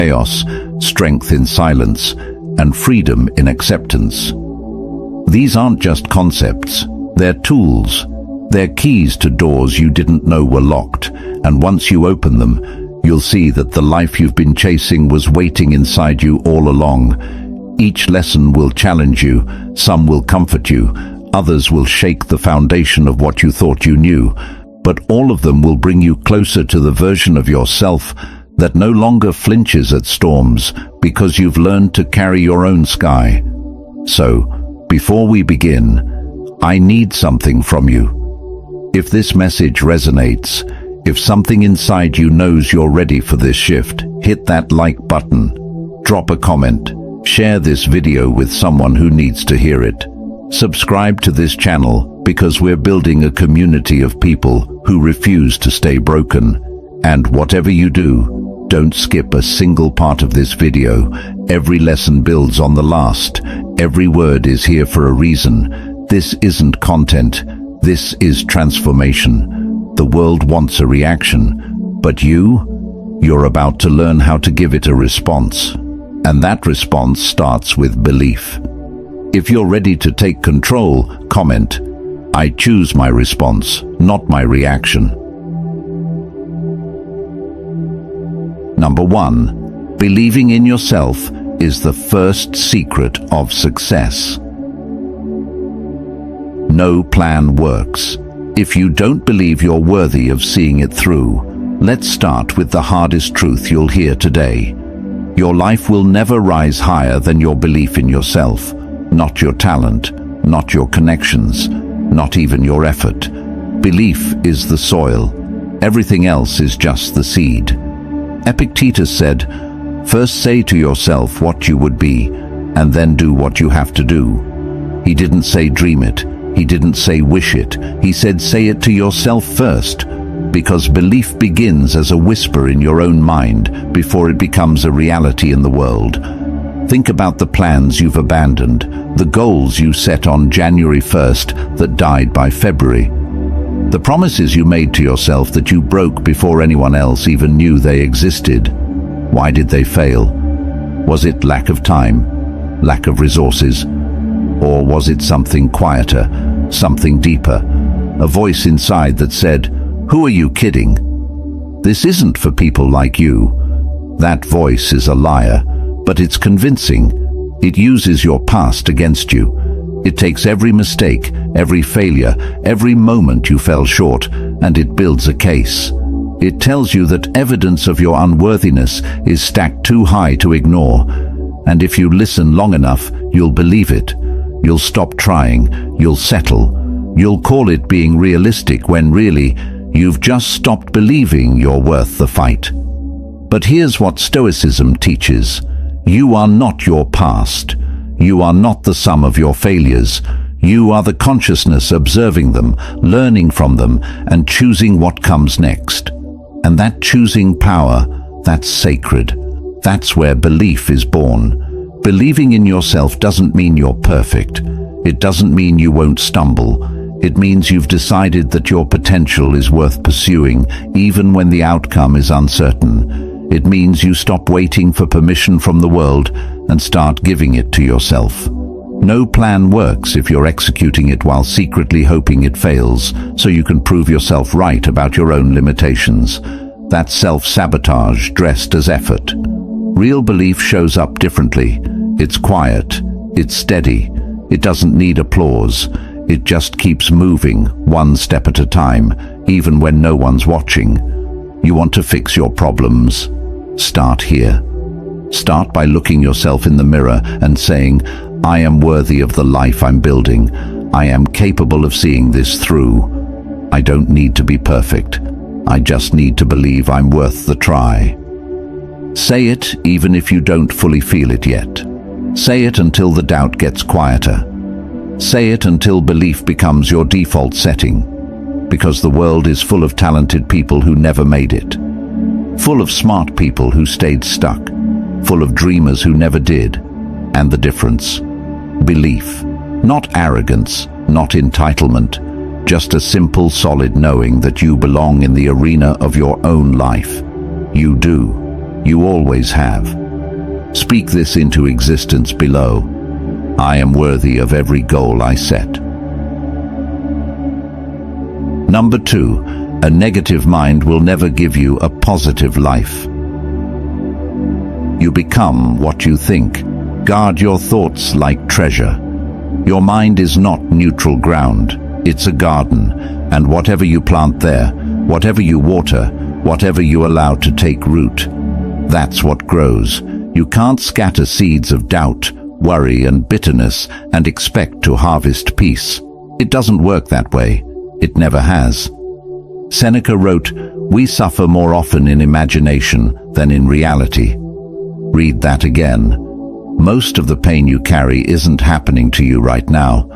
chaos, strength in silence, and freedom in acceptance. These aren't just concepts, they're tools. They're keys to doors you didn't know were locked, and once you open them, you'll see that the life you've been chasing was waiting inside you all along. Each lesson will challenge you, some will comfort you, others will shake the foundation of what you thought you knew, but all of them will bring you closer to the version of yourself that no longer flinches at storms because you've learned to carry your own sky. So, before we begin, I need something from you. If this message resonates, if something inside you knows you're ready for this shift, hit that like button, drop a comment, share this video with someone who needs to hear it. Subscribe to this channel because we're building a community of people who refuse to stay broken. And whatever you do, don't skip a single part of this video. Every lesson builds on the last. Every word is here for a reason. This isn't content. This is transformation. The world wants a reaction, but you're about to learn how to give it a response. And that response starts with belief. If you're ready to take control, comment, "I choose my response, not my reaction." Number 1, believing in yourself is the first secret of success. No plan works. If you don't believe you're worthy of seeing it through, let's start with the hardest truth you'll hear today. Your life will never rise higher than your belief in yourself, not your talent, not your connections, not even your effort. Belief is the soil. Everything else is just the seed. Epictetus said, "First say to yourself what you would be, and then do what you have to do." He didn't say dream it. He didn't say wish it. He said say it to yourself first, because belief begins as a whisper in your own mind before it becomes a reality in the world. Think about the plans you've abandoned, the goals you set on January 1st that died by February. The promises you made to yourself that you broke before anyone else even knew they existed. Why did they fail? Was it lack of time? Lack of resources? Or was it something quieter, something deeper? A voice inside that said, "Who are you kidding? This isn't for people like you." That voice is a liar, but it's convincing. It uses your past against you. It takes every mistake, every failure, every moment you fell short, and it builds a case. It tells you that evidence of your unworthiness is stacked too high to ignore. And if you listen long enough, you'll believe it. You'll stop trying. You'll settle. You'll call it being realistic when really, you've just stopped believing you're worth the fight. But here's what Stoicism teaches. You are not your past. You are not the sum of your failures. You are the consciousness observing them, learning from them, and choosing what comes next. And that choosing power, that's sacred. That's where belief is born. Believing in yourself doesn't mean you're perfect. It doesn't mean you won't stumble. It means you've decided that your potential is worth pursuing, even when the outcome is uncertain. It means you stop waiting for permission from the world and start giving it to yourself. No plan works if you're executing it while secretly hoping it fails, so you can prove yourself right about your own limitations. That's self-sabotage dressed as effort. Real belief shows up differently. It's quiet. It's steady. It doesn't need applause. It just keeps moving, one step at a time, even when no one's watching. You want to fix your problems? Start here. Start by looking yourself in the mirror and saying, "I am worthy of the life I'm building. I am capable of seeing this through. I don't need to be perfect. I just need to believe I'm worth the try." Say it even if you don't fully feel it yet. Say it until the doubt gets quieter. Say it until belief becomes your default setting. Because the world is full of talented people who never made it. Full of smart people who stayed stuck. Full of dreamers who never did. And the difference? Belief. Not arrogance, not entitlement. Just a simple, solid knowing that you belong in the arena of your own life. You do. You always have. Speak this into existence below. I am worthy of every goal I set. Number 2, a negative mind will never give you a positive life. You become what you think. Guard your thoughts like treasure. Your mind is not neutral ground. It's a garden, and whatever you plant there, whatever you water, whatever you allow to take root, that's what grows. You can't scatter seeds of doubt, worry, and bitterness and expect to harvest peace. It doesn't work that way. It never has. Seneca wrote, "We suffer more often in imagination than in reality." Read that again. Most of the pain you carry isn't happening to you right now.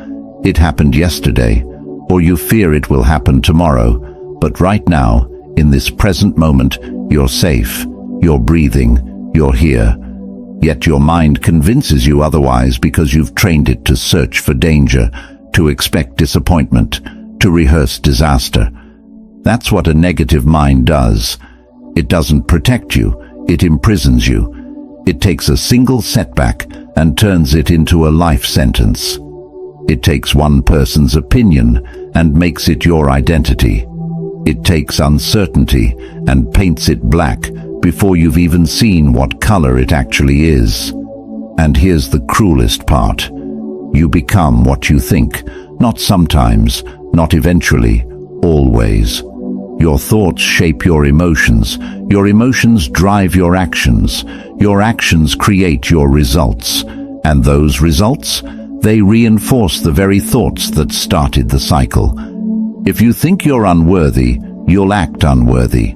It happened yesterday, or you fear it will happen tomorrow. But right now, in this present moment, you're safe, you're breathing, you're here. Yet your mind convinces you otherwise because you've trained it to search for danger, to expect disappointment, to rehearse disaster. That's what a negative mind does. It doesn't protect you, it imprisons you. It takes a single setback and turns it into a life sentence. It takes one person's opinion and makes it your identity. It takes uncertainty and paints it black before you've even seen what color it actually is. And here's the cruelest part. You become what you think, not sometimes, not eventually, always. Your thoughts shape your emotions drive your actions create your results, and those results, they reinforce the very thoughts that started the cycle. If you think you're unworthy, you'll act unworthy.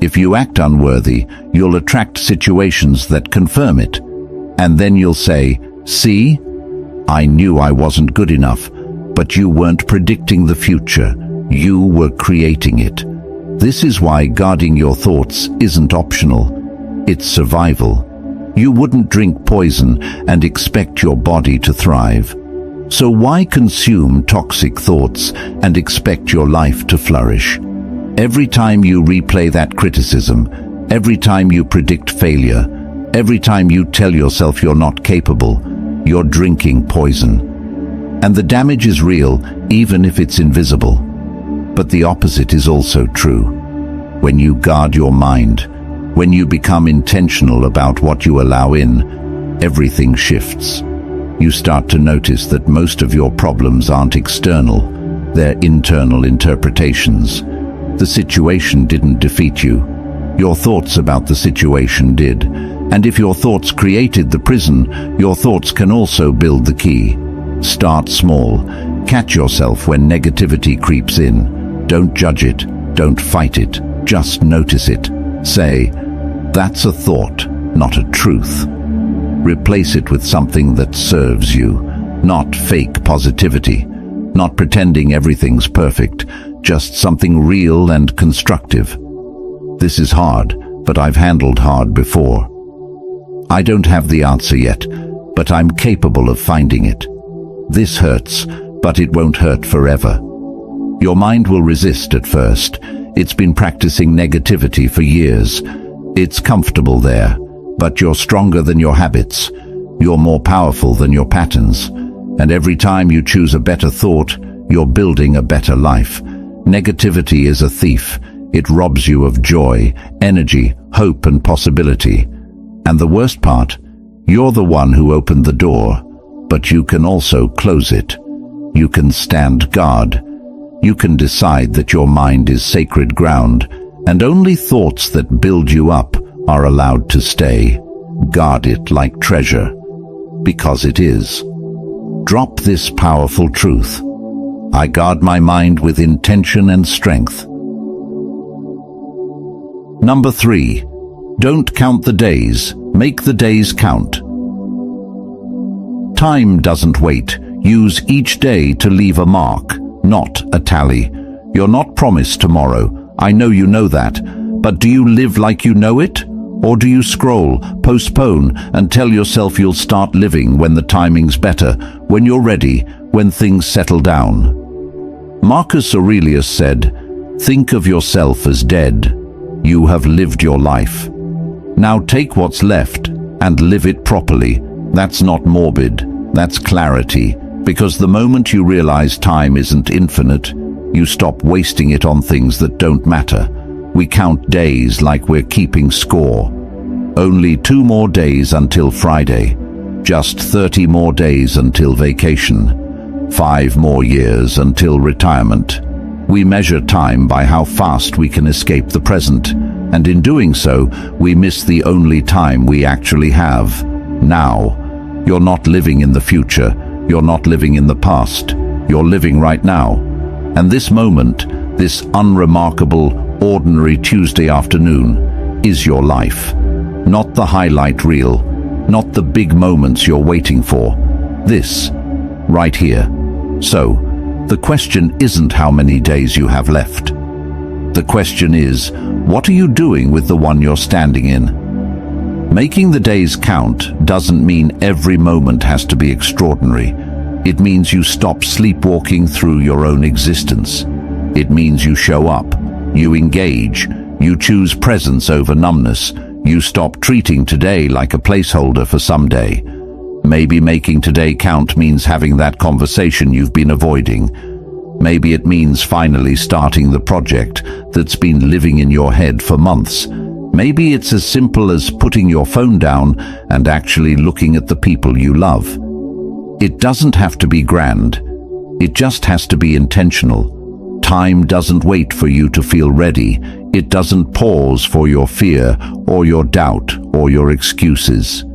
If you act unworthy, you'll attract situations that confirm it. And then you'll say, "See? I knew I wasn't good enough." But you weren't predicting the future. You were creating it. This is why guarding your thoughts isn't optional. It's survival. You wouldn't drink poison and expect your body to thrive. So why consume toxic thoughts and expect your life to flourish? Every time you replay that criticism, every time you predict failure, every time you tell yourself you're not capable, you're drinking poison. And the damage is real, even if it's invisible. But the opposite is also true. When you guard your mind, when you become intentional about what you allow in, everything shifts. You start to notice that most of your problems aren't external, they're internal interpretations. The situation didn't defeat you. Your thoughts about the situation did. And if your thoughts created the prison, your thoughts can also build the key. Start small. Catch yourself when negativity creeps in. Don't judge it. Don't fight it. Just notice it. Say, "That's a thought, not a truth." Replace it with something that serves you, not fake positivity, not pretending everything's perfect, just something real and constructive. This is hard, but I've handled hard before. I don't have the answer yet, but I'm capable of finding it. This hurts, but it won't hurt forever. Your mind will resist at first. It's been practicing negativity for years. It's comfortable there, but you're stronger than your habits. You're more powerful than your patterns. And every time you choose a better thought, you're building a better life. Negativity is a thief. It robs you of joy, energy, hope, and possibility. And the worst part, you're the one who opened the door, but you can also close it. You can stand guard. You can decide that your mind is sacred ground, and only thoughts that build you up are allowed to stay. Guard it like treasure, because it is. Drop this powerful truth. I guard my mind with intention and strength. Number 3. Don't count the days, make the days count. Time doesn't wait. Use each day to leave a mark, not a tally. You're not promised tomorrow. I know you know that. But do you live like you know it? Or do you scroll, postpone, and tell yourself you'll start living when the timing's better, when you're ready, when things settle down? Marcus Aurelius said, "Think of yourself as dead. You have lived your life." Now take what's left and live it properly. That's not morbid, that's clarity. Because the moment you realize time isn't infinite, you stop wasting it on things that don't matter. We count days like we're keeping score. Only 2 more days until Friday. Just 30 more days until vacation. 5 more years until retirement. We measure time by how fast we can escape the present, and in doing so, we miss the only time we actually have, now. You're not living in the future, you're not living in the past, you're living right now. And this moment, this unremarkable, ordinary Tuesday afternoon, is your life. Not the highlight reel, not the big moments you're waiting for. This, right here. So, the question isn't how many days you have left. The question is, what are you doing with the one you're standing in? Making the days count doesn't mean every moment has to be extraordinary. It means you stop sleepwalking through your own existence. It means you show up, you engage, you choose presence over numbness, you stop treating today like a placeholder for someday. Maybe making today count means having that conversation you've been avoiding. Maybe it means finally starting the project that's been living in your head for months. Maybe it's as simple as putting your phone down and actually looking at the people you love. It doesn't have to be grand. It just has to be intentional. Time doesn't wait for you to feel ready. It doesn't pause for your fear or your doubt or your excuses.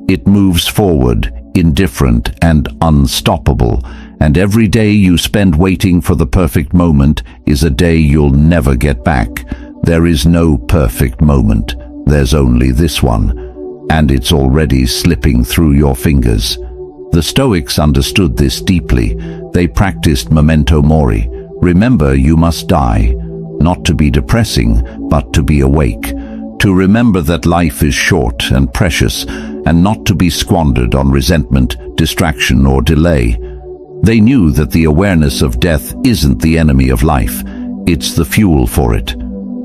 It moves forward, indifferent and unstoppable, and every day you spend waiting for the perfect moment is a day you'll never get back. There is no perfect moment. There's only this one, and it's already slipping through your fingers. The Stoics understood this deeply. They practiced memento mori. Remember, you must die, not to be depressing, but to be awake. To remember that life is short and precious, and not to be squandered on resentment, distraction, or delay. They knew that the awareness of death isn't the enemy of life, it's the fuel for it.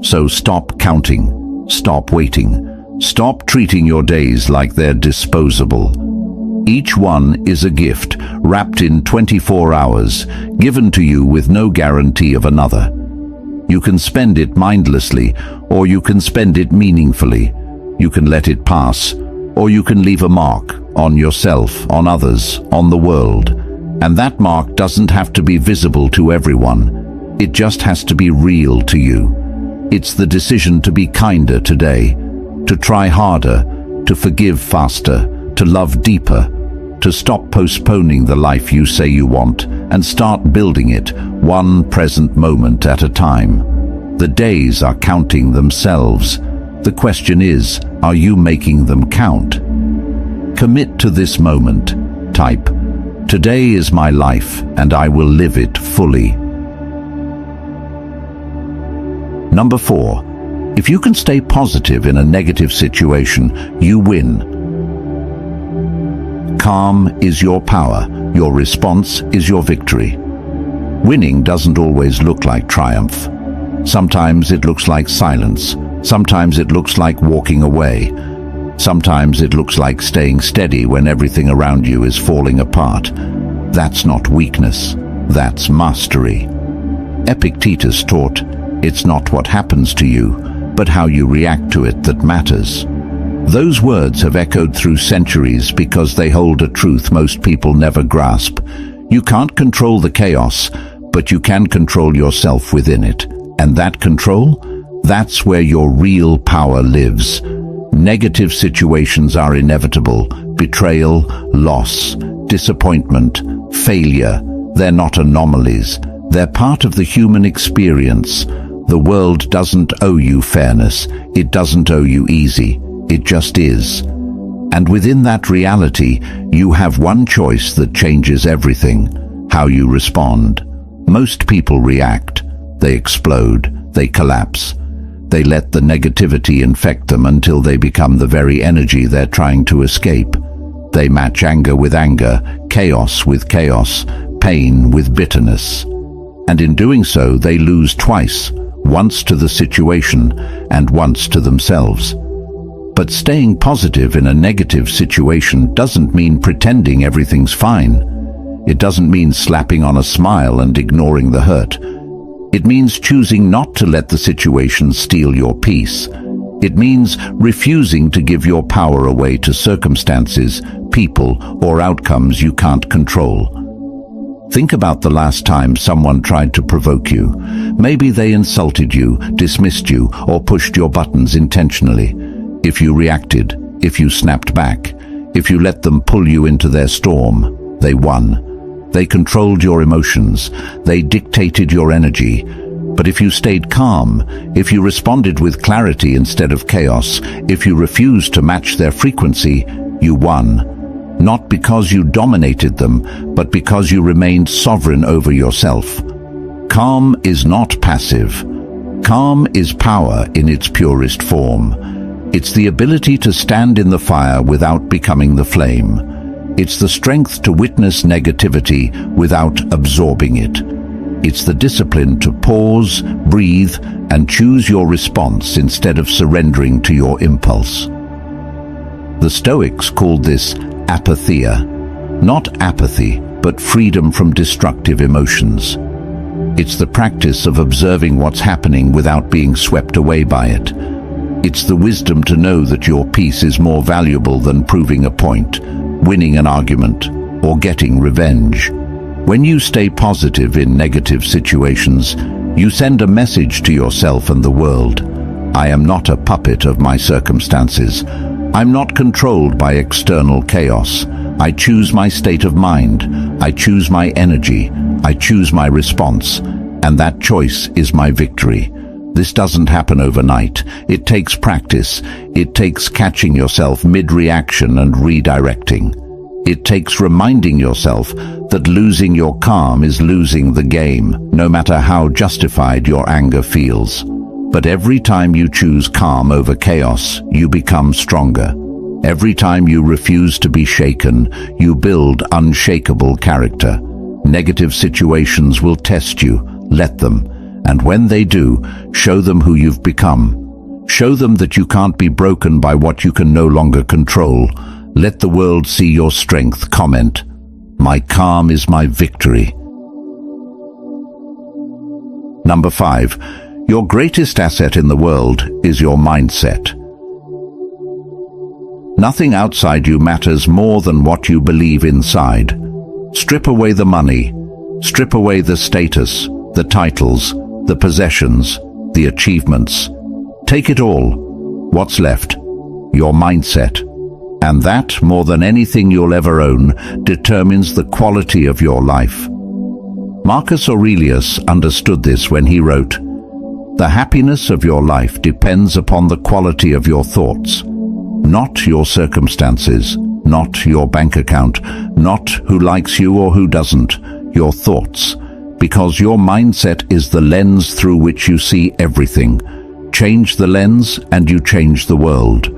So stop counting, stop waiting, stop treating your days like they're disposable. Each one is a gift, wrapped in 24 hours, given to you with no guarantee of another. You can spend it mindlessly, or you can spend it meaningfully. You can let it pass, or you can leave a mark on yourself, on others, on the world. And that mark doesn't have to be visible to everyone. It just has to be real to you. It's the decision to be kinder today, to try harder, to forgive faster, to love deeper, to stop postponing the life you say you want and start building it, one present moment at a time. The days are counting themselves. The question is, are you making them count? Commit to this moment. Type, "Today is my life and I will live it fully." Number 4. If you can stay positive in a negative situation, you win. Calm is your power. Your response is your victory. Winning doesn't always look like triumph. Sometimes it looks like silence. Sometimes it looks like walking away. Sometimes it looks like staying steady when everything around you is falling apart. That's not weakness. That's mastery. Epictetus taught, "It's not what happens to you, but how you react to it that matters." Those words have echoed through centuries because they hold a truth most people never grasp. You can't control the chaos, but you can control yourself within it. And that control? That's where your real power lives. Negative situations are inevitable. Betrayal, loss, disappointment, failure. They're not anomalies. They're part of the human experience. The world doesn't owe you fairness. It doesn't owe you easy. It just is. And within that reality, you have one choice that changes everything: how you respond. Most people react. They explode. They collapse. They let the negativity infect them until they become the very energy they're trying to escape. They match anger with anger, chaos with chaos, pain with bitterness. And in doing so, they lose twice, once to the situation and once to themselves. But staying positive in a negative situation doesn't mean pretending everything's fine. It doesn't mean slapping on a smile and ignoring the hurt. It means choosing not to let the situation steal your peace. It means refusing to give your power away to circumstances, people, or outcomes you can't control. Think about the last time someone tried to provoke you. Maybe they insulted you, dismissed you, or pushed your buttons intentionally. If you reacted, if you snapped back, if you let them pull you into their storm, they won. They controlled your emotions. They dictated your energy. But if you stayed calm, if you responded with clarity instead of chaos, if you refused to match their frequency, you won. Not because you dominated them, but because you remained sovereign over yourself. Calm is not passive. Calm is power in its purest form. It's the ability to stand in the fire without becoming the flame. It's the strength to witness negativity without absorbing it. It's the discipline to pause, breathe, and choose your response instead of surrendering to your impulse. The Stoics called this apatheia. Not apathy, but freedom from destructive emotions. It's the practice of observing what's happening without being swept away by it. It's the wisdom to know that your peace is more valuable than proving a point, winning an argument, or getting revenge. When you stay positive in negative situations, you send a message to yourself and the world. I am not a puppet of my circumstances. I'm not controlled by external chaos. I choose my state of mind. I choose my energy. I choose my response. And that choice is my victory. This doesn't happen overnight. It takes practice. It takes catching yourself mid-reaction and redirecting. It takes reminding yourself that losing your calm is losing the game, no matter how justified your anger feels. But every time you choose calm over chaos, you become stronger. Every time you refuse to be shaken, you build unshakable character. Negative situations will test you. Let them. And when they do, show them who you've become. Show them that you can't be broken by what you can no longer control. Let the world see your strength. Comment, "My calm is my victory." Number 5. Your greatest asset in the world is your mindset. Nothing outside you matters more than what you believe inside. Strip away the money. Strip away the status, the titles, the possessions, the achievements. Take it all. What's left? Your mindset. And that, more than anything you'll ever own, determines the quality of your life. Marcus Aurelius understood this when he wrote, "The happiness of your life depends upon the quality of your thoughts, not your circumstances, not your bank account, not who likes you or who doesn't, your thoughts. Because your mindset is the lens through which you see everything. Change the lens and you change the world."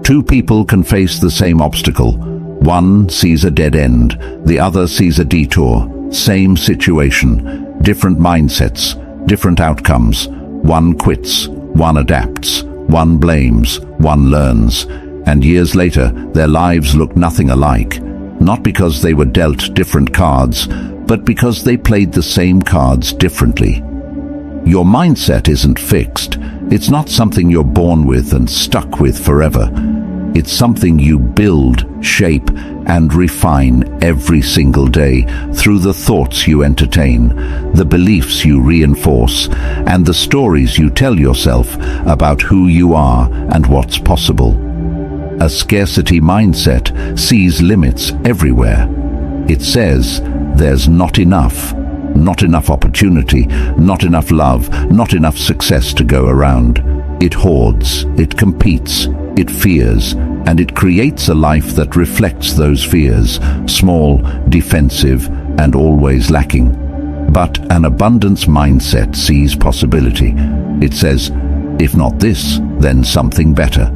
Two people can face the same obstacle. One sees a dead end, the other sees a detour. Same situation, different mindsets, different outcomes. One quits, one adapts, one blames, one learns. And years later, their lives look nothing alike. Not because they were dealt different cards, but because they played the same cards differently. Your mindset isn't fixed. It's not something you're born with and stuck with forever. It's something you build, shape, and refine every single day through the thoughts you entertain, the beliefs you reinforce, and the stories you tell yourself about who you are and what's possible. A scarcity mindset sees limits everywhere. It says there's not enough opportunity, not enough love, not enough success to go around. It hoards, it competes, it fears, and it creates a life that reflects those fears, small, defensive, and always lacking. But an abundance mindset sees possibility. It says, if not this, then something better.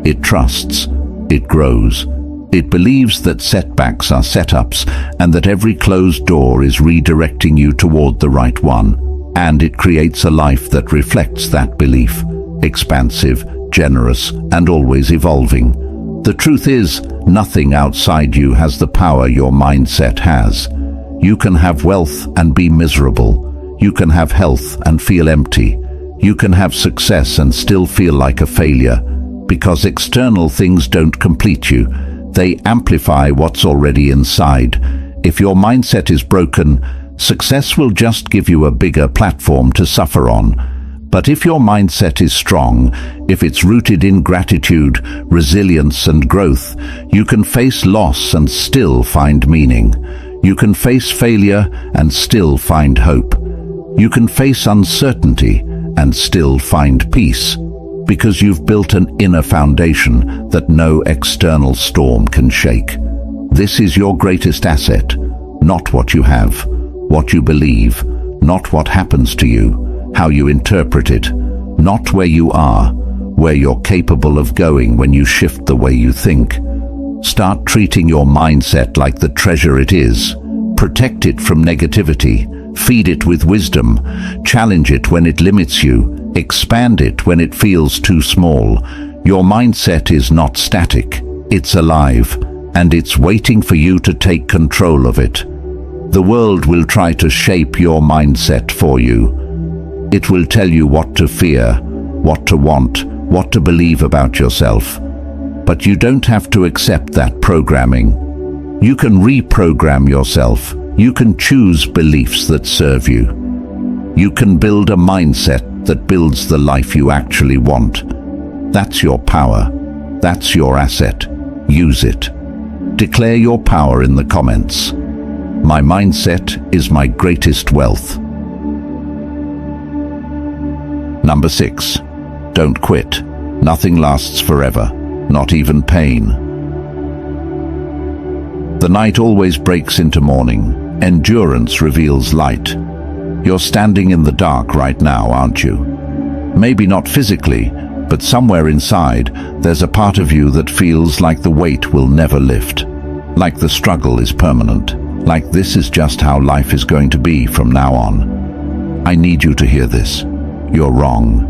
It trusts, it grows. It believes that setbacks are setups and that every closed door is redirecting you toward the right one. And it creates a life that reflects that belief. Expansive, generous, and always evolving. The truth is, nothing outside you has the power your mindset has. You can have wealth and be miserable. You can have health and feel empty. You can have success and still feel like a failure, because external things don't complete you. They amplify what's already inside. If your mindset is broken, success will just give you a bigger platform to suffer on. But if your mindset is strong, if it's rooted in gratitude, resilience, and growth, you can face loss and still find meaning. You can face failure and still find hope. You can face uncertainty and still find peace, because you've built an inner foundation that no external storm can shake. This is your greatest asset, not what you have, what you believe, not what happens to you, how you interpret it, not where you are, where you're capable of going when you shift the way you think. Start treating your mindset like the treasure it is. Protect it from negativity. Feed it with wisdom. Challenge it when it limits you. Expand it when it feels too small. Your mindset is not static. It's alive, and it's waiting for you to take control of it. The world will try to shape your mindset for you. It will tell you what to fear, what to want, what to believe about yourself. But you don't have to accept that programming. You can reprogram yourself. You can choose beliefs that serve you. You can build a mindset that builds the life you actually want. That's your power. That's your asset. Use it. Declare your power in the comments. My mindset is my greatest wealth. Number 6. Don't quit. Nothing lasts forever, not even pain. The night always breaks into morning. Endurance reveals light. You're standing in the dark right now, aren't you? Maybe not physically, but somewhere inside, there's a part of you that feels like the weight will never lift. Like the struggle is permanent. Like this is just how life is going to be from now on. I need you to hear this. You're wrong.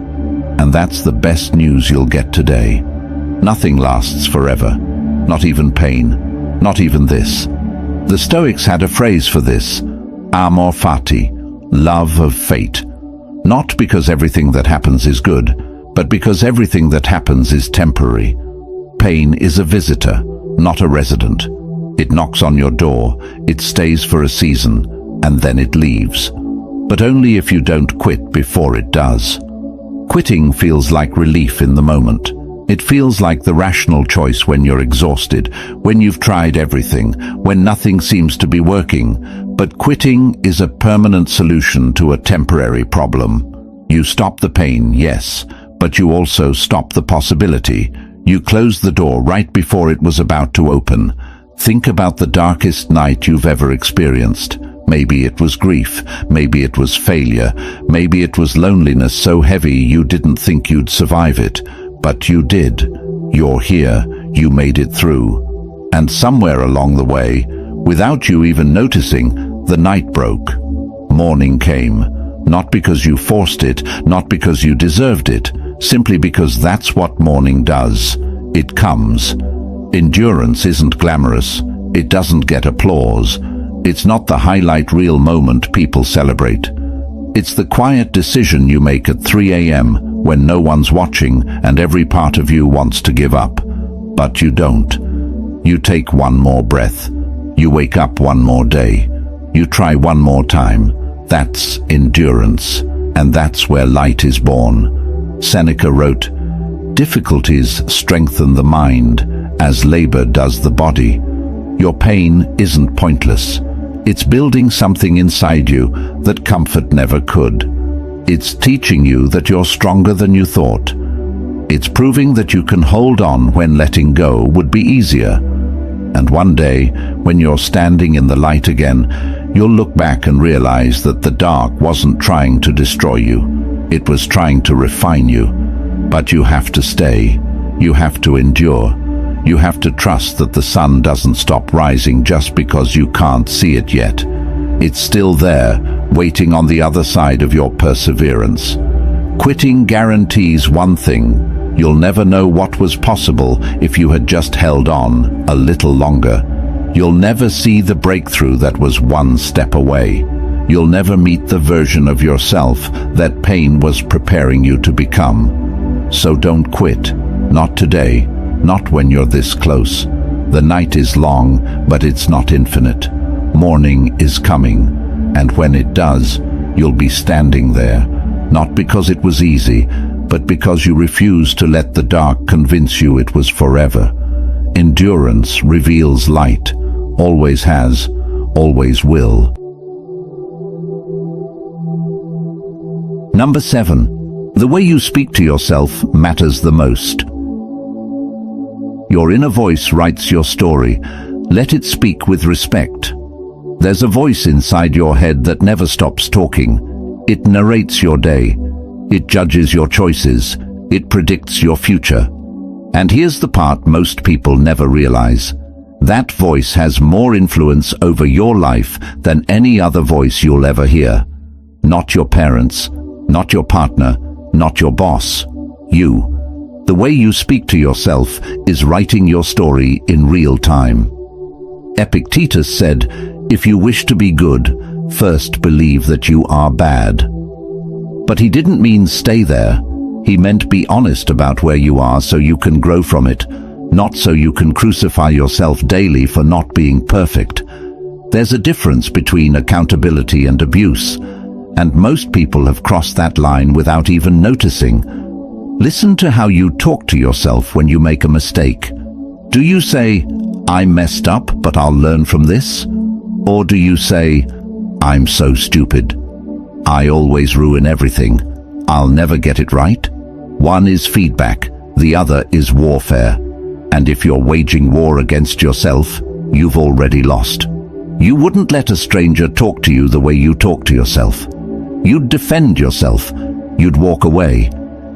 And that's the best news you'll get today. Nothing lasts forever. Not even pain. Not even this. The Stoics had a phrase for this. Amor fati. Love of fate. Not because everything that happens is good, but because everything that happens is temporary. Pain is a visitor, not a resident. It knocks on your door, it stays for a season, and then it leaves. But only if you don't quit before it does. Quitting feels like relief in the moment. It feels like the rational choice when you're exhausted, when you've tried everything, when nothing seems to be working. But quitting is a permanent solution to a temporary problem. You stop the pain, yes, but you also stop the possibility. You close the door right before it was about to open. Think about the darkest night you've ever experienced. Maybe it was grief, maybe it was failure, maybe it was loneliness so heavy you didn't think you'd survive it. But you did. You're here, you made it through. And somewhere along the way, without you even noticing, the night broke. Morning came, not because you forced it, not because you deserved it, simply because that's what morning does. It comes. Endurance isn't glamorous. It doesn't get applause. It's not the highlight reel moment people celebrate. It's the quiet decision you make at 3 a.m. when no one's watching and every part of you wants to give up. But you don't. You take one more breath. You wake up one more day. You try one more time. That's endurance. And that's where light is born. Seneca wrote, "Difficulties strengthen the mind, as labor does the body." Your pain isn't pointless. It's building something inside you that comfort never could. It's teaching you that you're stronger than you thought. It's proving that you can hold on when letting go would be easier. And one day, when you're standing in the light again, you'll look back and realize that the dark wasn't trying to destroy you. It was trying to refine you. But you have to stay. You have to endure. You have to trust that the sun doesn't stop rising just because you can't see it yet. It's still there, waiting on the other side of your perseverance. Quitting guarantees one thing: You'll never know what was possible if you had just held on a little longer. You'll never see the breakthrough that was one step away. You'll never meet the version of yourself that pain was preparing you to become. So don't quit. Not today. Not when you're this close. The night is long, but it's not infinite. Morning is coming, and when it does, you'll be standing there, not because it was easy, but because you refused to let the dark convince you it was forever. Endurance reveals light, always has, always will. Number 7. The way you speak to yourself matters the most. Your inner voice writes your story. Let it speak with respect. There's a voice inside your head that never stops talking. It narrates your day. It judges your choices. It predicts your future. And here's the part most people never realize. That voice has more influence over your life than any other voice you'll ever hear. Not your parents, not your partner, not your boss. You. The way you speak to yourself is writing your story in real time. Epictetus said, "If you wish to be good, first believe that you are bad." But he didn't mean stay there. He meant be honest about where you are so you can grow from it, not so you can crucify yourself daily for not being perfect. There's a difference between accountability and abuse, and most people have crossed that line without even noticing. Listen to how you talk to yourself when you make a mistake. Do you say, "I messed up, but I'll learn from this"? Or do you say, "I'm so stupid. I always ruin everything. I'll never get it right"? One is feedback, the other is warfare. And if you're waging war against yourself, you've already lost. You wouldn't let a stranger talk to you the way you talk to yourself. You'd defend yourself. You'd walk away.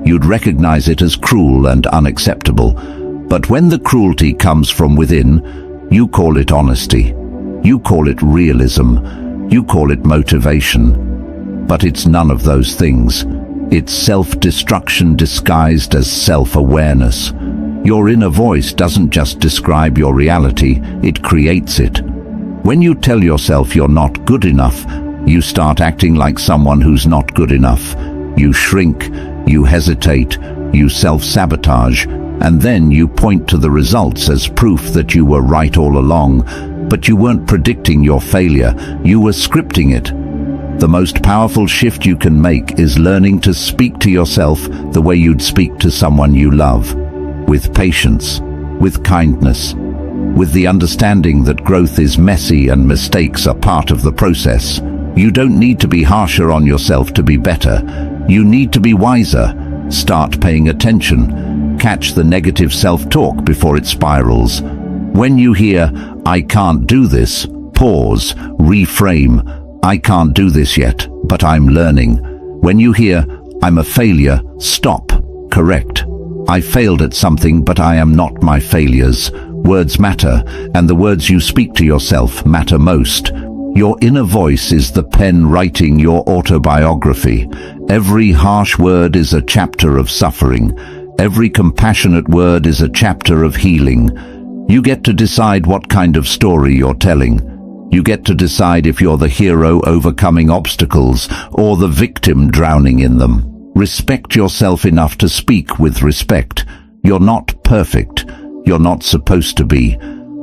You'd recognize it as cruel and unacceptable. But when the cruelty comes from within, you call it honesty. You call it realism. You call it motivation. But it's none of those things. It's self-destruction disguised as self-awareness. Your inner voice doesn't just describe your reality, it creates it. When you tell yourself you're not good enough, you start acting like someone who's not good enough. You shrink, you hesitate, you self-sabotage, and then you point to the results as proof that you were right all along. But you weren't predicting your failure, you were scripting it. The most powerful shift you can make is learning to speak to yourself the way you'd speak to someone you love. With patience, with kindness, with the understanding that growth is messy and mistakes are part of the process. You don't need to be harsher on yourself to be better. You need to be wiser. Start paying attention. Catch the negative self-talk before it spirals. When you hear, "I can't do this," pause, reframe. "I can't do this yet, but I'm learning." When you hear, "I'm a failure," stop, correct. "I failed at something, but I am not my failures." Words matter, and the words you speak to yourself matter most. Your inner voice is the pen writing your autobiography. Every harsh word is a chapter of suffering. Every compassionate word is a chapter of healing. You get to decide what kind of story you're telling. You get to decide if you're the hero overcoming obstacles or the victim drowning in them. Respect yourself enough to speak with respect. You're not perfect. You're not supposed to be.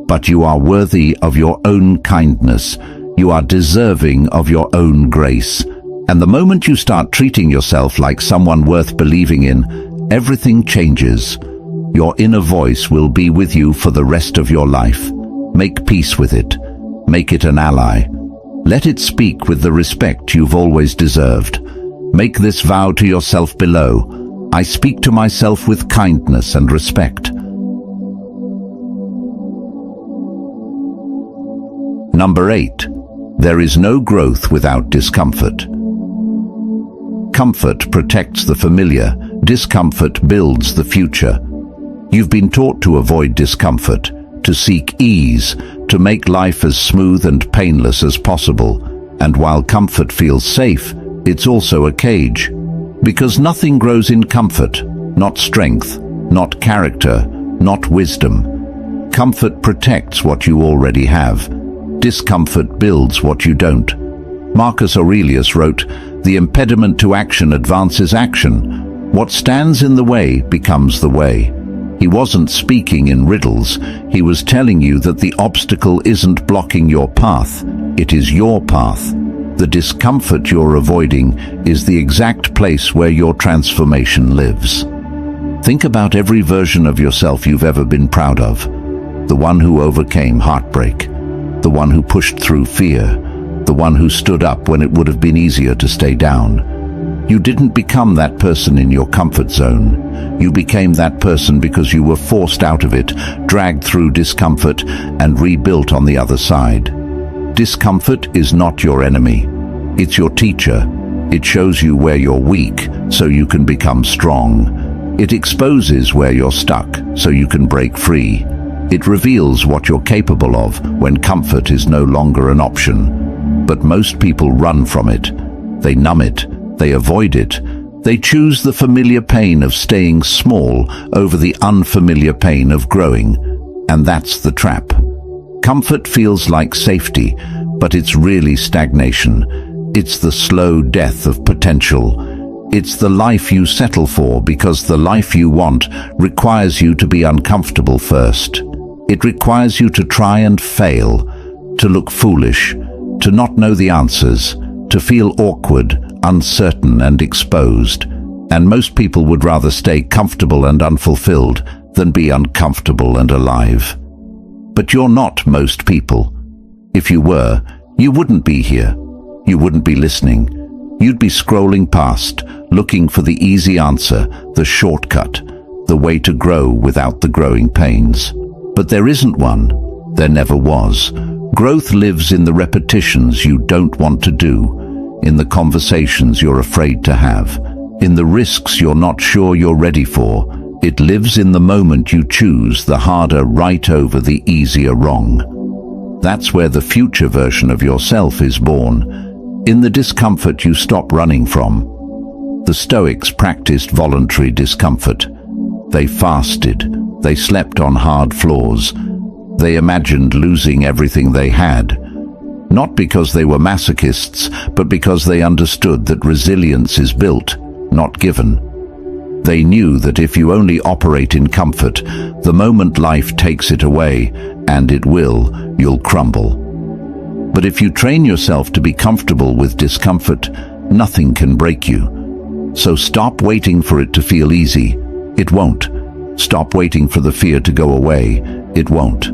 But you are worthy of your own kindness. You are deserving of your own grace. And the moment you start treating yourself like someone worth believing in, everything changes. Your inner voice will be with you for the rest of your life. Make peace with it. Make it an ally. Let it speak with the respect you've always deserved. Make this vow to yourself below. I speak to myself with kindness and respect. Number 8. There is no growth without discomfort. Comfort protects the familiar. Discomfort builds the future. You've been taught to avoid discomfort, to seek ease, to make life as smooth and painless as possible. And while comfort feels safe, it's also a cage. Because nothing grows in comfort, not strength, not character, not wisdom. Comfort protects what you already have. Discomfort builds what you don't. Marcus Aurelius wrote, "The impediment to action advances action. What stands in the way becomes the way." He wasn't speaking in riddles. He was telling you that the obstacle isn't blocking your path. It is your path. The discomfort you're avoiding is the exact place where your transformation lives. Think about every version of yourself you've ever been proud of. The one who overcame heartbreak. The one who pushed through fear. The one who stood up when it would have been easier to stay down. You didn't become that person in your comfort zone. You became that person because you were forced out of it, dragged through discomfort, and rebuilt on the other side. Discomfort is not your enemy. It's your teacher. It shows you where you're weak, so you can become strong. It exposes where you're stuck, so you can break free. It reveals what you're capable of when comfort is no longer an option. But most people run from it. They numb it. They avoid it. They choose the familiar pain of staying small over the unfamiliar pain of growing. And that's the trap. Comfort feels like safety, but it's really stagnation. It's the slow death of potential. It's the life you settle for because the life you want requires you to be uncomfortable first. It requires you to try and fail, to look foolish, to not know the answers, to feel awkward, uncertain and exposed. And most people would rather stay comfortable and unfulfilled than be uncomfortable and alive. But you're not most people. If you were, you wouldn't be here. You wouldn't be listening. You'd be scrolling past, looking for the easy answer, the shortcut, the way to grow without the growing pains. But there isn't one. There never was. Growth lives in the repetitions you don't want to do, in the conversations you're afraid to have, in the risks you're not sure you're ready for. It lives in the moment you choose the harder right over the easier wrong. That's where the future version of yourself is born, in the discomfort you stop running from. The Stoics practiced voluntary discomfort. They fasted. They slept on hard floors. They imagined losing everything they had. Not because they were masochists, but because they understood that resilience is built, not given. They knew that if you only operate in comfort, the moment life takes it away, and it will, you'll crumble. But if you train yourself to be comfortable with discomfort, nothing can break you. So stop waiting for it to feel easy. It won't. Stop waiting for the fear to go away. It won't.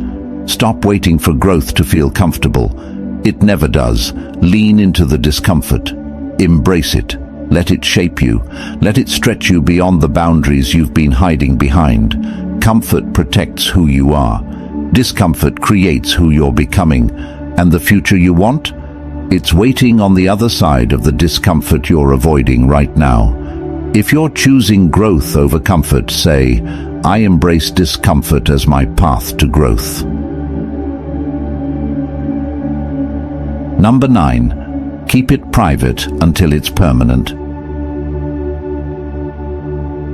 Stop waiting for growth to feel comfortable. It never does. Lean into the discomfort. Embrace it. Let it shape you. Let it stretch you beyond the boundaries you've been hiding behind. Comfort protects who you are. Discomfort creates who you're becoming. And the future you want? It's waiting on the other side of the discomfort you're avoiding right now. If you're choosing growth over comfort, say, "I embrace discomfort as my path to growth." Number 9. Keep it private until it's permanent.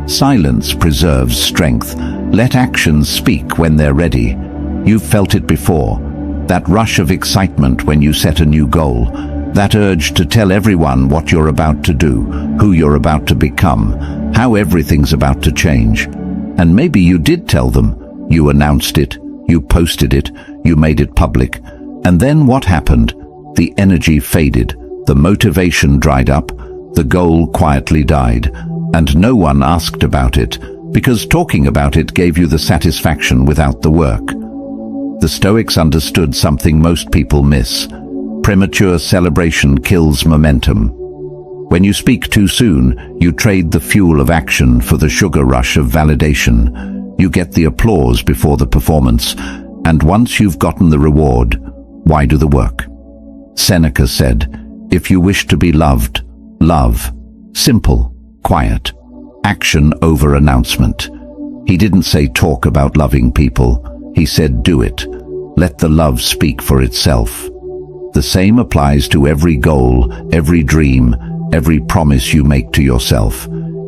Silence preserves strength. Let actions speak when they're ready. You've felt it before. That rush of excitement when you set a new goal. That urge to tell everyone what you're about to do, who you're about to become, how everything's about to change. And maybe you did tell them. You announced it. You posted it. You made it public. And then what happened? The energy faded. The motivation dried up. The goal quietly died. And no one asked about it, because talking about it gave you the satisfaction without the work. The Stoics understood something most people miss. Premature celebration kills momentum. When you speak too soon, you trade the fuel of action for the sugar rush of validation. You get the applause before the performance, and once you've gotten the reward, why do the work? Seneca said, "If you wish to be loved, love. Simple, quiet, action over announcement." He didn't say talk about loving people. He said do it. Let the love speak for itself. The same applies to every goal, every dream, every promise you make to yourself.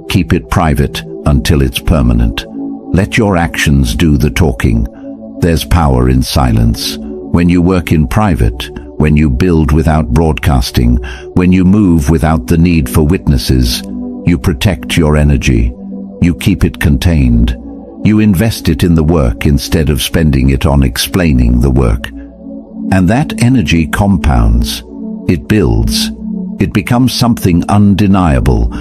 Keep it private until it's permanent. Let your actions do the talking. There's power in silence. When you work in private, when you build without broadcasting, when you move without the need for witnesses, you protect your energy. You keep it contained. You invest it in the work instead of spending it on explaining the work. And that energy compounds. It builds. It becomes something undeniable.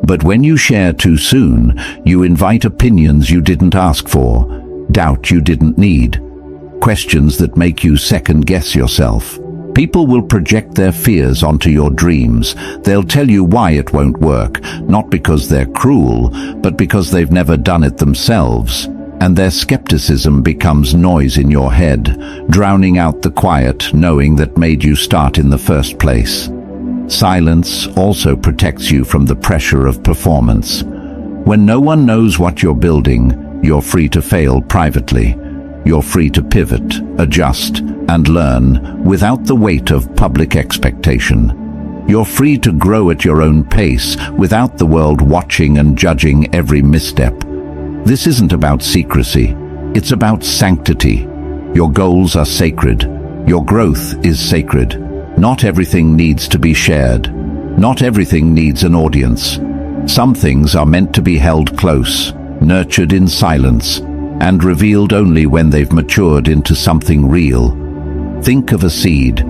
But when you share too soon, you invite opinions you didn't ask for, doubt you didn't need, questions that make you second-guess yourself. People will project their fears onto your dreams. They'll tell you why it won't work, not because they're cruel, but because they've never done it themselves. And their skepticism becomes noise in your head, drowning out the quiet knowing that made you start in the first place. Silence also protects you from the pressure of performance. When no one knows what you're building, you're free to fail privately. You're free to pivot, adjust, and learn without the weight of public expectation. You're free to grow at your own pace without the world watching and judging every misstep. This isn't about secrecy. It's about sanctity. Your goals are sacred. Your growth is sacred. Not everything needs to be shared. Not everything needs an audience. Some things are meant to be held close, nurtured in silence, and revealed only when they've matured into something real. Think of a seed.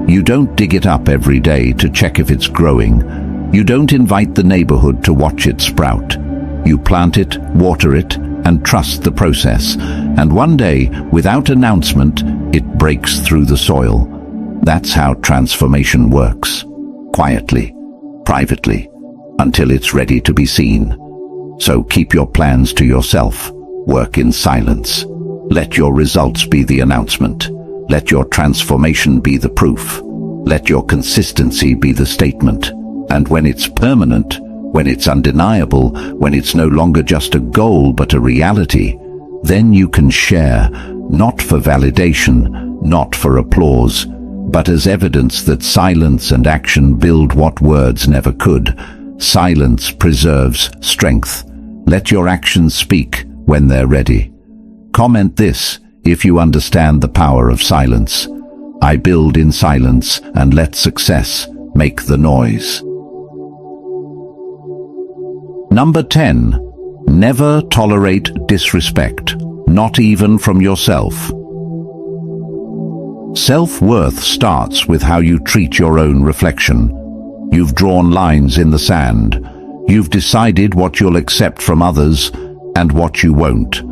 You don't dig it up every day to check if it's growing. You don't invite the neighborhood to watch it sprout. You plant it, water it, and trust the process. And one day, without announcement, it breaks through the soil. That's how transformation works. Quietly, privately, until it's ready to be seen. So keep your plans to yourself. Work in silence. Let your results be the announcement. Let your transformation be the proof. Let your consistency be the statement. And when it's permanent, when it's undeniable, when it's no longer just a goal but a reality, then you can share, not for validation, not for applause, but as evidence that silence and action build what words never could. Silence preserves strength. Let your actions speak when they're ready. Comment this if you understand the power of silence. I build in silence and let success make the noise. Number 10. Never tolerate disrespect, not even from yourself. Self-worth starts with how you treat your own reflection. You've drawn lines in the sand. You've decided what you'll accept from others and what you won't.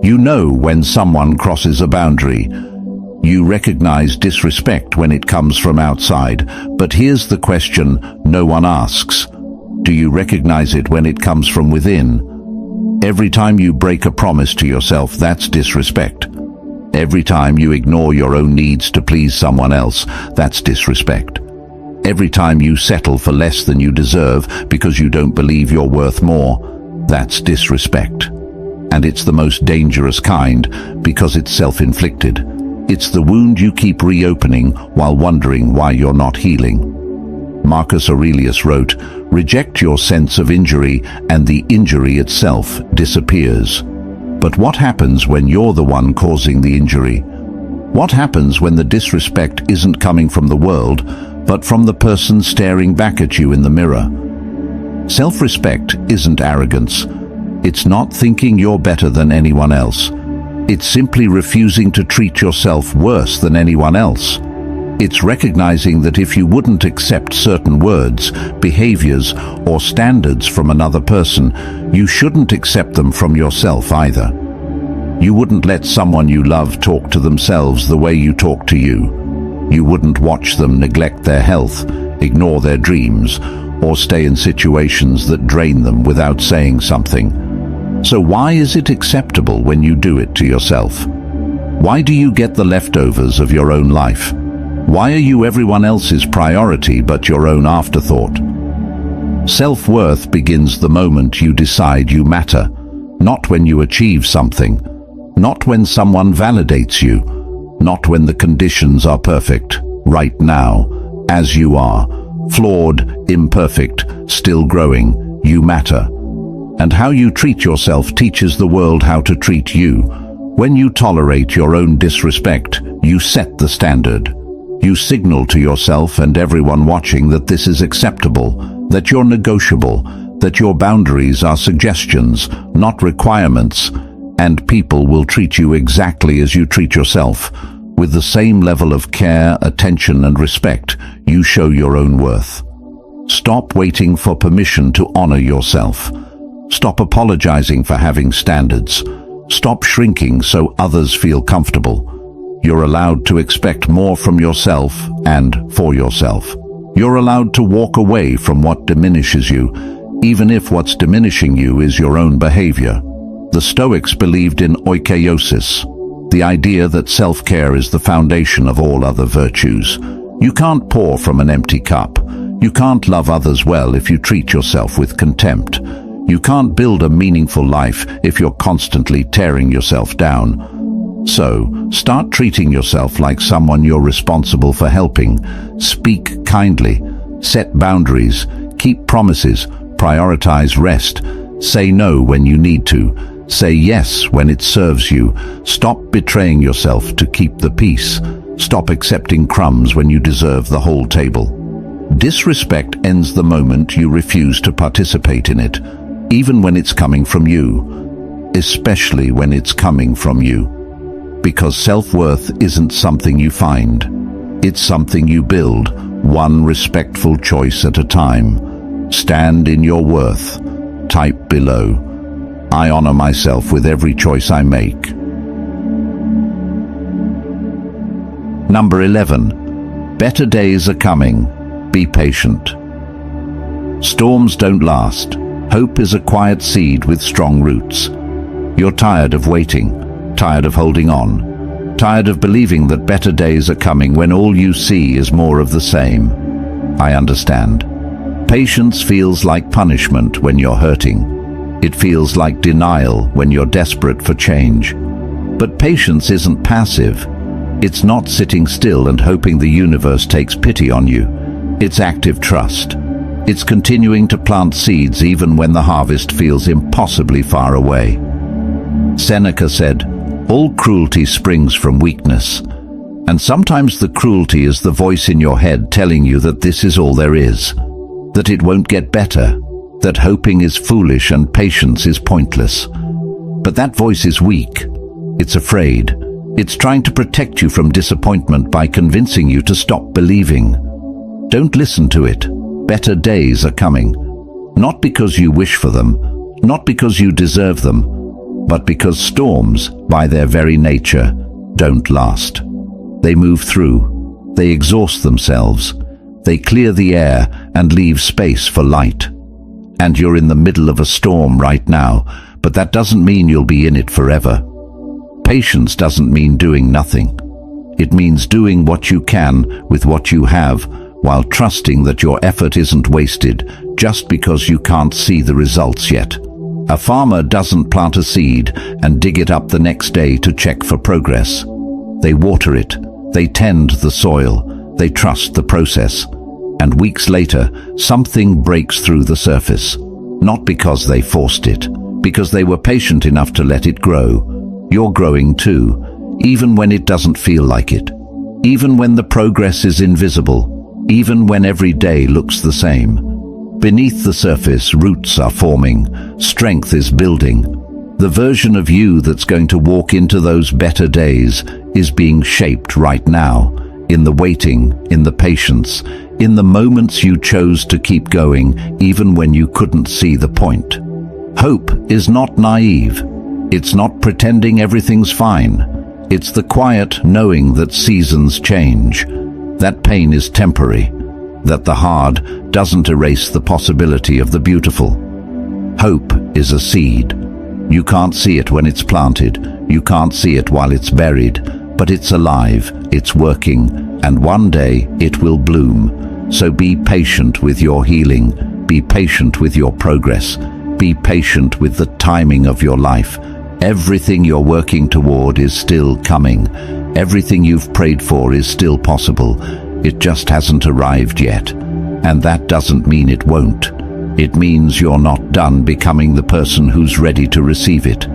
You know when someone crosses a boundary. You recognize disrespect when it comes from outside. But here's the question no one asks. Do you recognize it when it comes from within? Every time you break a promise to yourself, that's disrespect. Every time you ignore your own needs to please someone else, that's disrespect. Every time you settle for less than you deserve because you don't believe you're worth more, that's disrespect. And it's the most dangerous kind because it's self-inflicted. It's the wound you keep reopening while wondering why you're not healing. Marcus Aurelius wrote, "Reject your sense of injury and the injury itself disappears." But what happens when you're the one causing the injury? What happens when the disrespect isn't coming from the world, but from the person staring back at you in the mirror? Self-respect isn't arrogance. It's not thinking you're better than anyone else. It's simply refusing to treat yourself worse than anyone else. It's recognizing that if you wouldn't accept certain words, behaviors, or standards from another person, you shouldn't accept them from yourself either. You wouldn't let someone you love talk to themselves the way you talk to you. You wouldn't watch them neglect their health, ignore their dreams, or stay in situations that drain them without saying something. So why is it acceptable when you do it to yourself? Why do you get the leftovers of your own life? Why are you everyone else's priority but your own afterthought? Self-worth begins the moment you decide you matter, not when you achieve something, not when someone validates you, not when the conditions are perfect. Right now, as you are, flawed, imperfect, still growing, you matter. And how you treat yourself teaches the world how to treat you. When you tolerate your own disrespect, you set the standard. You signal to yourself and everyone watching that this is acceptable, that you're negotiable, that your boundaries are suggestions, not requirements, and people will treat you exactly as you treat yourself. With the same level of care, attention, and respect, you show your own worth. Stop waiting for permission to honor yourself. Stop apologizing for having standards. Stop shrinking so others feel comfortable. You're allowed to expect more from yourself and for yourself. You're allowed to walk away from what diminishes you, even if what's diminishing you is your own behavior. The Stoics believed in oikeiosis, the idea that self-care is the foundation of all other virtues. You can't pour from an empty cup. You can't love others well if you treat yourself with contempt. You can't build a meaningful life if you're constantly tearing yourself down. So, start treating yourself like someone you're responsible for helping. Speak kindly, set boundaries, keep promises, prioritize rest, say no when you need to, say yes when it serves you. Stop betraying yourself to keep the peace. Stop accepting crumbs when you deserve the whole table. Disrespect ends the moment you refuse to participate in it, even when it's coming from you, especially when it's coming from you. Because self-worth isn't something you find. It's something you build, one respectful choice at a time. Stand in your worth. Type below, I honor myself with every choice I make. Number 11. Better days are coming. Be patient. Storms don't last. Hope is a quiet seed with strong roots. You're tired of waiting, tired of holding on, tired of believing that better days are coming when all you see is more of the same. I understand. Patience feels like punishment when you're hurting. It feels like denial when you're desperate for change. But patience isn't passive. It's not sitting still and hoping the universe takes pity on you. It's active trust. It's continuing to plant seeds even when the harvest feels impossibly far away. Seneca said, "All cruelty springs from weakness." And sometimes the cruelty is the voice in your head telling you that this is all there is, that it won't get better, that hoping is foolish and patience is pointless. But that voice is weak. It's afraid. It's trying to protect you from disappointment by convincing you to stop believing. Don't listen to it. Better days are coming. Not because you wish for them, not because you deserve them, but because storms, by their very nature, don't last. They move through. They exhaust themselves. They clear the air and leave space for light. And you're in the middle of a storm right now, but that doesn't mean you'll be in it forever. Patience doesn't mean doing nothing. It means doing what you can with what you have, while trusting that your effort isn't wasted just because you can't see the results yet. A farmer doesn't plant a seed and dig it up the next day to check for progress. They water it, they tend the soil, they trust the process. And weeks later, something breaks through the surface. Not because they forced it, because they were patient enough to let it grow. You're growing too, even when it doesn't feel like it. Even when the progress is invisible. Even when every day looks the same. Beneath the surface, roots are forming. Strength is building. The version of you that's going to walk into those better days is being shaped right now. In the waiting, in the patience, in the moments you chose to keep going, even when you couldn't see the point. Hope is not naive. It's not pretending everything's fine. It's the quiet knowing that seasons change. That pain is temporary, that the hard doesn't erase the possibility of the beautiful. Hope is a seed. You can't see it when it's planted, you can't see it while it's buried, but it's alive, it's working, and one day it will bloom. So be patient with your healing, be patient with your progress, be patient with the timing of your life. Everything you're working toward is still coming. Everything you've prayed for is still possible. It just hasn't arrived yet. And that doesn't mean it won't. It means you're not done becoming the person who's ready to receive it.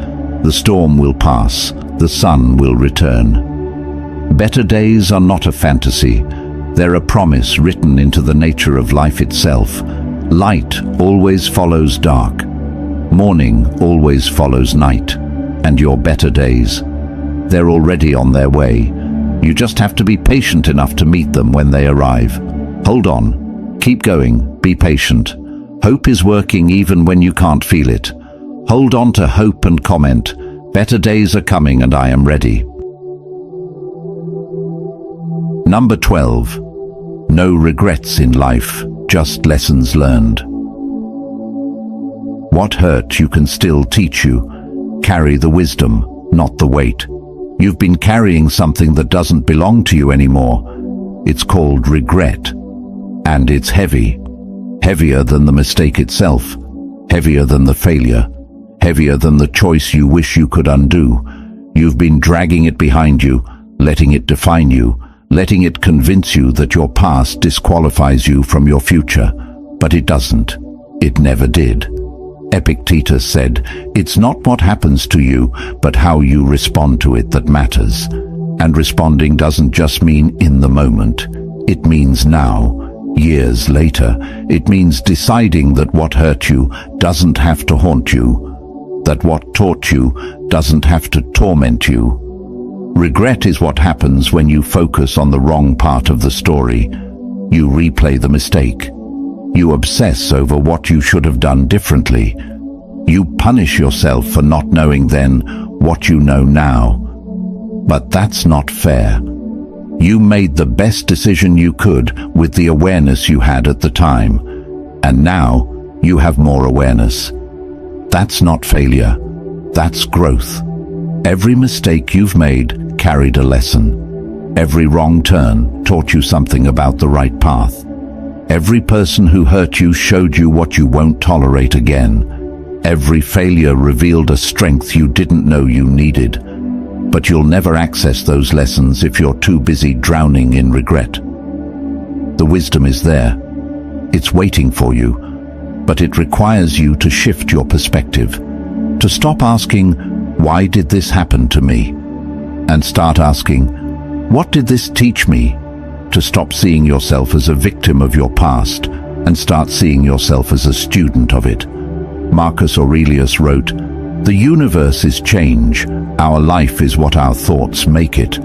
The storm will pass, the sun will return. Better days are not a fantasy. They're a promise written into the nature of life itself. Light always follows dark. Morning always follows night. And your better days, they're already on their way. You just have to be patient enough to meet them when they arrive. Hold on. Keep going. Be patient. Hope is working even when you can't feel it. Hold on to hope and comment, "Better days are coming and I am ready." Number 12. No regrets in life, just lessons learned. What hurt you can still teach you. Carry the wisdom, not the weight. You've been carrying something that doesn't belong to you anymore. It's called regret. And it's heavy. Heavier than the mistake itself. Heavier than the failure. Heavier than the choice you wish you could undo. You've been dragging it behind you, letting it define you, letting it convince you that your past disqualifies you from your future. But it doesn't. It never did. Epictetus said, "It's not what happens to you, but how you respond to it that matters." And responding doesn't just mean in the moment. It means now, years later. It means deciding that what hurt you doesn't have to haunt you, that what taught you doesn't have to torment you. Regret is what happens when you focus on the wrong part of the story. You replay the mistake. You obsess over what you should have done differently. You punish yourself for not knowing then what you know now. But that's not fair. You made the best decision you could with the awareness you had at the time. And now you have more awareness. That's not failure. That's growth. Every mistake you've made carried a lesson. Every wrong turn taught you something about the right path. Every person who hurt you showed you what you won't tolerate again. Every failure revealed a strength you didn't know you needed. But you'll never access those lessons if you're too busy drowning in regret. The wisdom is there. It's waiting for you. But it requires you to shift your perspective. To stop asking, "Why did this happen to me?" And start asking, "What did this teach me?" To stop seeing yourself as a victim of your past and start seeing yourself as a student of it. Marcus Aurelius wrote, "The universe is change. Our life is what our thoughts make it.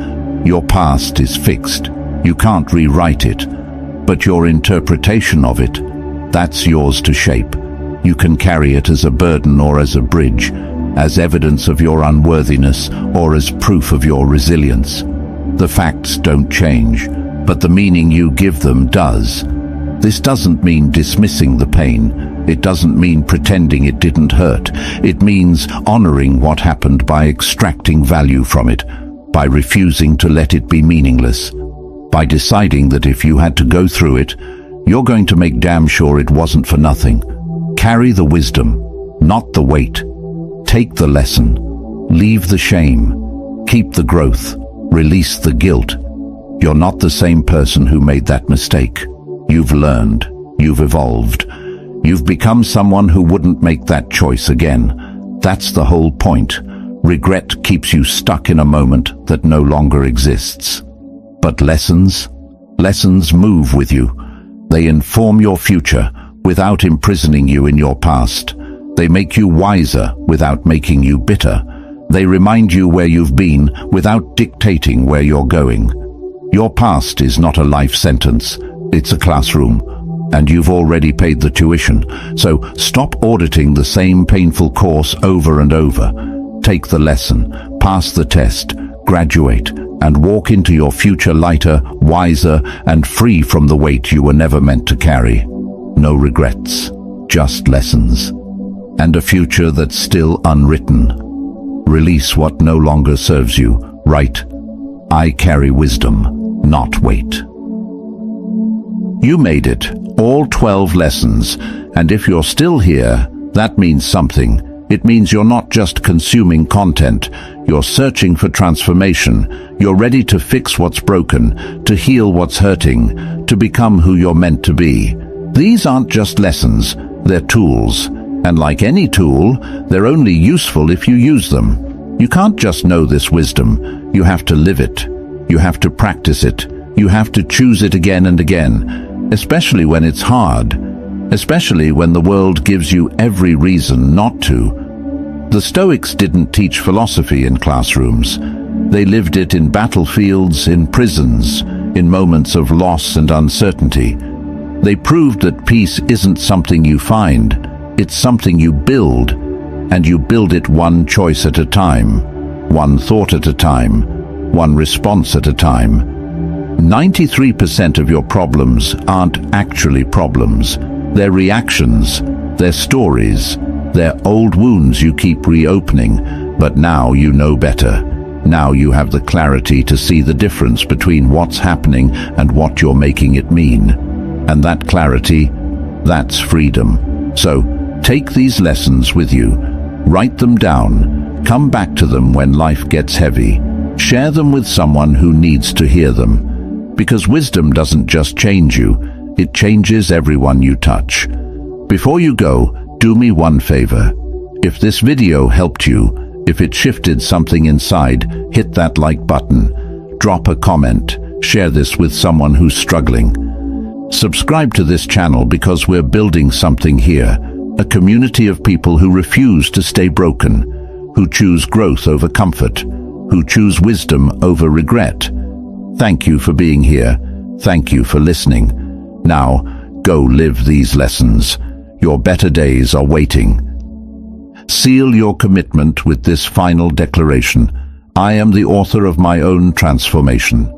Your past is fixed. You can't rewrite it. But your interpretation of it, that's yours to shape. You can carry it as a burden or as a bridge, as evidence of your unworthiness or as proof of your resilience. The facts don't change, but the meaning you give them does. This doesn't mean dismissing the pain. It doesn't mean pretending it didn't hurt. It means honoring what happened by extracting value from it, by refusing to let it be meaningless, by deciding that if you had to go through it, you're going to make damn sure it wasn't for nothing. Carry the wisdom, not the weight. Take the lesson. Leave the shame. Keep the growth. Release the guilt. You're not the same person who made that mistake. You've learned. You've evolved. You've become someone who wouldn't make that choice again. That's the whole point. Regret keeps you stuck in a moment that no longer exists. But lessons move with you. They inform your future without imprisoning you in your past. They make you wiser without making you bitter. They remind you where you've been without dictating where you're going. Your past is not a life sentence. It's a classroom. And you've already paid the tuition. So stop auditing the same painful course over and over. Take the lesson, pass the test, graduate, and walk into your future lighter, wiser, and free from the weight you were never meant to carry. No regrets, just lessons. And a future that's still unwritten. Release what no longer serves you. Write, "I carry wisdom, not weight." You made it, all 12 lessons, and if you're still here, that means something. It means you're not just consuming content, you're searching for transformation, you're ready to fix what's broken, to heal what's hurting, to become who you're meant to be. These aren't just lessons, They're tools, and like any tool, they're only useful if you use them. You can't just know this wisdom, you have to live it. You have to practice it. You have to choose it again and again, especially when it's hard, especially when the world gives you every reason not to. The Stoics didn't teach philosophy in classrooms. They lived it in battlefields, in prisons, in moments of loss and uncertainty. They proved that peace isn't something you find, it's something you build, and you build it one choice at a time, one thought at a time, one response at a time. 93% of your problems aren't actually problems. They're reactions, they're stories, they're old wounds you keep reopening, but now you know better. Now you have the clarity to see the difference between what's happening and what you're making it mean. And that clarity, that's freedom. So, take these lessons with you. Write them down. Come back to them when life gets heavy. Share them with someone who needs to hear them. Because wisdom doesn't just change you, it changes everyone you touch. Before you go, do me one favor. If this video helped you, if it shifted something inside, hit that like button. Drop a comment. Share this with someone who's struggling. Subscribe to this channel because we're building something here. A community of people who refuse to stay broken, who choose growth over comfort, who choose wisdom over regret. Thank you for being here. Thank you for listening. Now, go live these lessons. Your better days are waiting. Seal your commitment with this final declaration. I am the author of my own transformation.